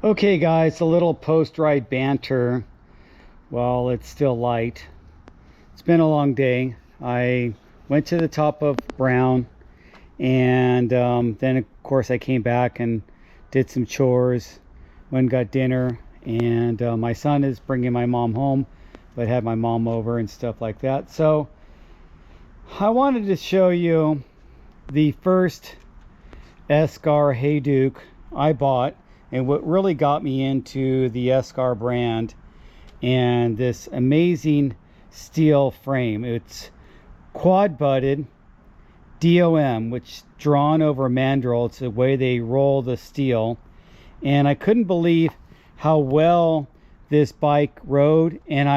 Okay guys, a little post-ride banter while it's still light. It's been a long day. I went to the top of Brown, and then of course I came back and did some chores, went and got dinner, and my son is bringing my mom home, but had my mom over and stuff like that. So I wanted to show you the first Esker Hayduke I bought, and what really got me into the Esker brand and this amazing steel frame. It's quad butted DOM, which drawn over mandrel. It's the way they roll the steel, and I couldn't believe how well this bike rode. And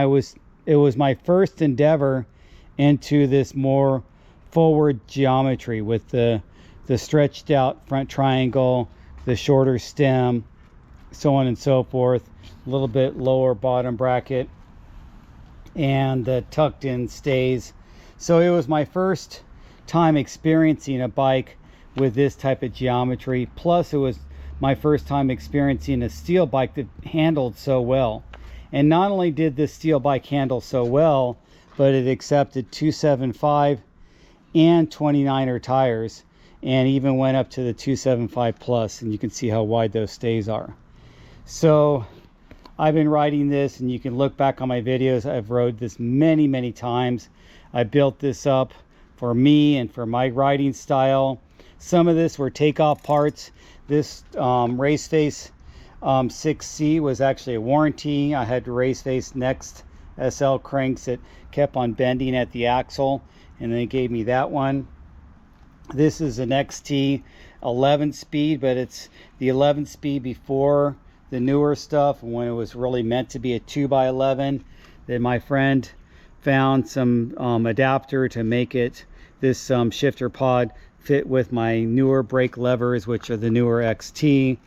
it was my first endeavor into this more forward geometry with the stretched out front triangle, the shorter stem, so on and so forth, a little bit lower bottom bracket, and the tucked in stays. So it was my first time experiencing a bike with this type of geometry, plus it was my first time experiencing a steel bike that handled so well. And not only did this steel bike handle so well, but it accepted 275 and 29er tires, and even went up to the 275 plus, and you can see how wide those stays are. So I've been riding this, and you can look back on my videos. I've rode this many times. I built this up for me and for my riding style. Some of this were takeoff parts. This race face 6C was actually a warranty. I had race face next SL cranks that kept on bending at the axle, and they gave me that one. This is an XT 11 speed, but it's the 11 speed before the newer stuff, when it was really meant to be a 2x11. Then my friend found some adapter to make it this shifter pod fit with my newer brake levers, which are the newer XT.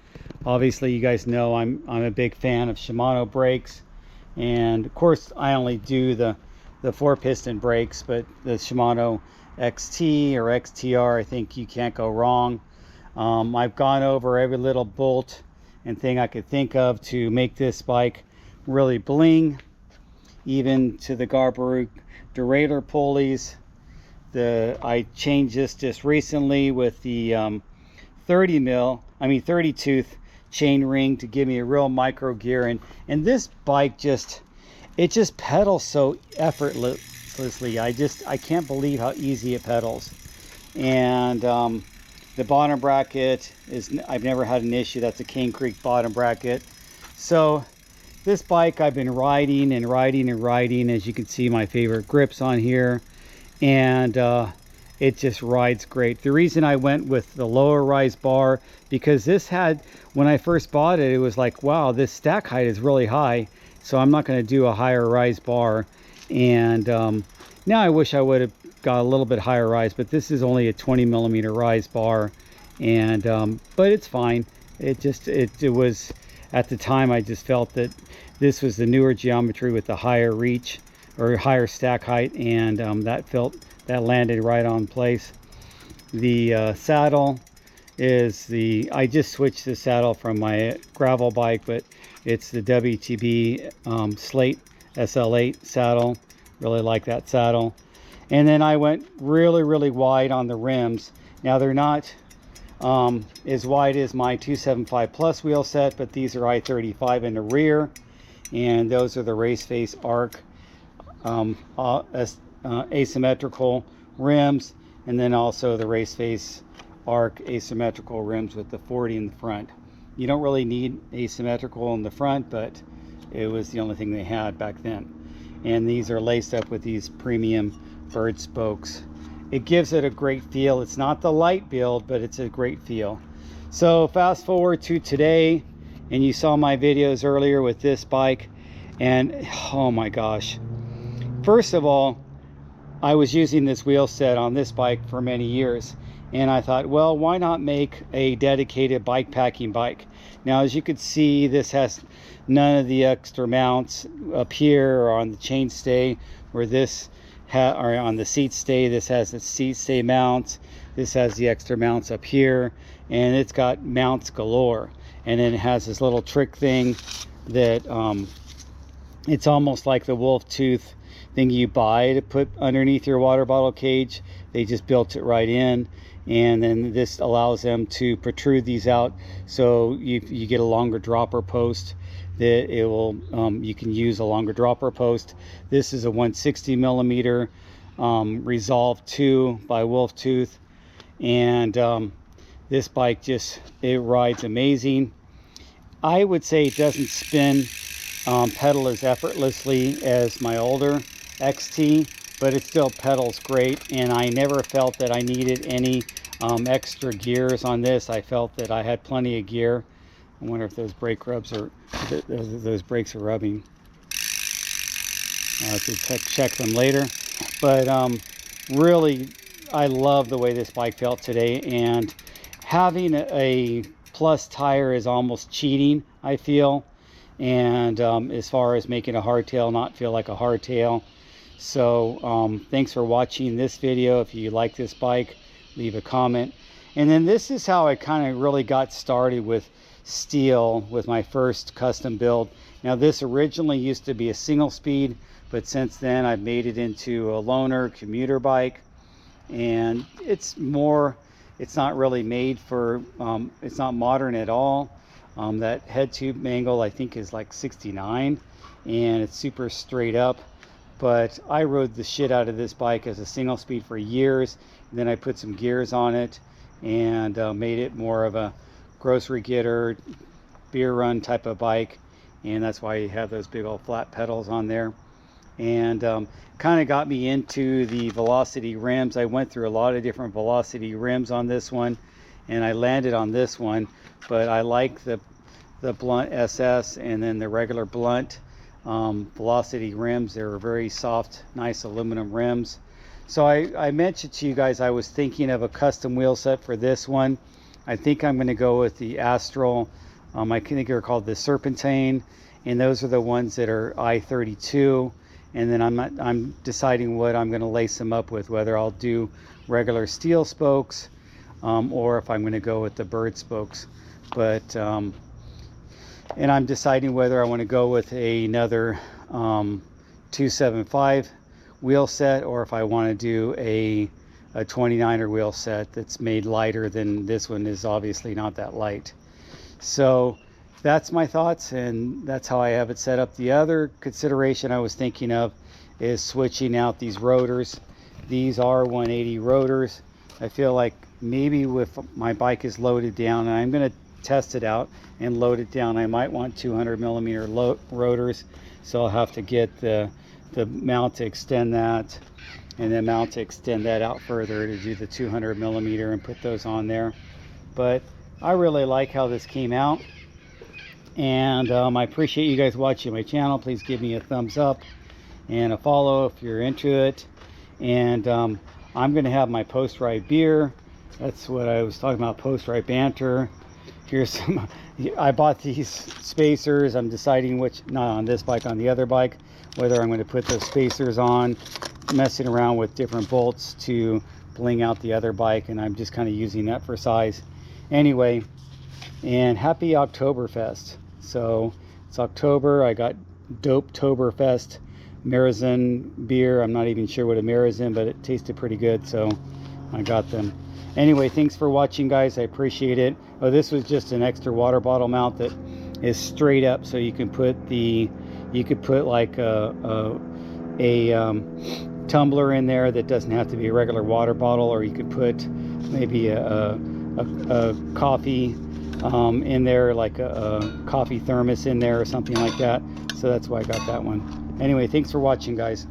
Obviously you guys know I'm a big fan of Shimano brakes, and of course I only do the 4-piston brakes, but the Shimano XT or XTR, I think you can't go wrong. I've gone over every little bolt and thing I could think of to make this bike really bling, even to the Garbaruk derailleur pulleys. I changed this just recently with the 30 tooth chain ring to give me a real micro gear, and this bike just pedals so effortlessly. I can't believe how easy it pedals. And the bottom bracket is, I've never had an issue. That's a Cane Creek bottom bracket. So this bike I've been riding, as you can see my favorite grips on here, and it just rides great. The reason I went with the lower rise bar, because this had, when I first bought it, it was like, wow, this stack height is really high, so I'm not going to do a higher rise bar. And now I wish I would have got a little bit higher rise, but this is only a 20 millimeter rise bar, and but it's fine. It was, at the time I just felt that this was the newer geometry with the higher reach or higher stack height, and that landed right on place. The saddle is I just switched the saddle from my gravel bike, but it's the WTB Slate SL8 saddle. Really like that saddle. And then I went really wide on the rims. Now they're not as wide as my 275 plus wheel set, but these are I-35 in the rear, and those are the race face arc asymmetrical rims, and then also the race face arc asymmetrical rims with the 40 in the front. You don't really need asymmetrical in the front, but it was the only thing they had back then. And these are laced up with these premium bird spokes. It gives it a great feel. It's not the light build, but it's a great feel. So fast forward to today, and you saw my videos earlier with this bike, and oh my gosh. First of all, I was using this wheel set on this bike for many years, and I thought, well, why not make a dedicated bike packing bike? Now, as you can see, this has none of the extra mounts up here or on the chainstay, where this or on the seat stay. This has the seat stay mounts. This has the extra mounts up here, and it's got mounts galore. and then it has this little trick thing that it's almost like the wolf tooth thing you buy to put underneath your water bottle cage. They just built it right in, and then this allows them to protrude these out, so you get a longer dropper post that it will you can use a longer dropper post. This is a 160 millimeter Resolve 2 by Wolf Tooth, and this bike it rides amazing. I would say it doesn't spin pedal as effortlessly as my older XT, but it still pedals great, and I never felt that I needed any extra gears on this. I felt that I had plenty of gear. I wonder if those brake rubs are those brakes are rubbing. I'll have to check them later, but really I love the way this bike felt today, and having a plus tire is almost cheating, I feel, and as far as making a hardtail not feel like a hardtail. So thanks for watching this video. If you like this bike, leave a comment. And then this is how I kind of really got started with steel with my first custom build. Now this originally used to be a single speed, but since then I've made it into a loaner commuter bike, and it's not really made for it's not modern at all. That head tube angle I think is like 69, and it's super straight up. But I rode the shit out of this bike as a single speed for years, and then I put some gears on it and made it more of a grocery getter, beer run type of bike, and that's why you have those big old flat pedals on there. And kind of got me into the velocity rims. I went through a lot of different velocity rims on this one, and I landed on this one, but I like the blunt SS and then the regular blunt velocity rims. They're very soft, nice aluminum rims. So I mentioned to you guys I was thinking of a custom wheel set for this one. I think I'm going to go with the Astral. I think they're called the Serpentine, and those are the ones that are I-32. And then I'm deciding what I'm going to lace them up with, whether I'll do regular steel spokes or if I'm going to go with the bird spokes. But and I'm deciding whether I want to go with another 275 wheel set, or if I want to do a 29er wheel set that's made lighter than this one is obviously not that light. So that's my thoughts, and that's how I have it set up. The other consideration I was thinking of is switching out these rotors. These are 180 rotors. I feel like maybe if my bike is loaded down, and I'm going to test it out and load it down, I might want 200 millimeter rotors. So I'll have to get the mount to extend that, and then mount to extend that out further to do the 200 millimeter and put those on there. But I really like how this came out, and I appreciate you guys watching my channel. Please give me a thumbs up and a follow if you're into it. And I'm going to have my post-ride beer. That's what I was talking about, post-ride banter. Here's some. I bought these spacers. I'm deciding which, not on this bike, on the other bike, whether I'm going to put those spacers on, messing around with different bolts to bling out the other bike, and I'm just kind of using that for size. Anyway, and happy Oktoberfest. So it's October. I got Dope-toberfest Märzen beer. I'm not even sure what a Märzen, but it tasted pretty good, so I got them. Anyway, thanks for watching, guys. I appreciate it. Oh, this was just an extra water bottle mount that is straight up, so you can put like a tumbler in there that doesn't have to be a regular water bottle, or you could put maybe a coffee in there, like a coffee thermos in there or something like that. So that's why I got that one. Anyway, thanks for watching, guys.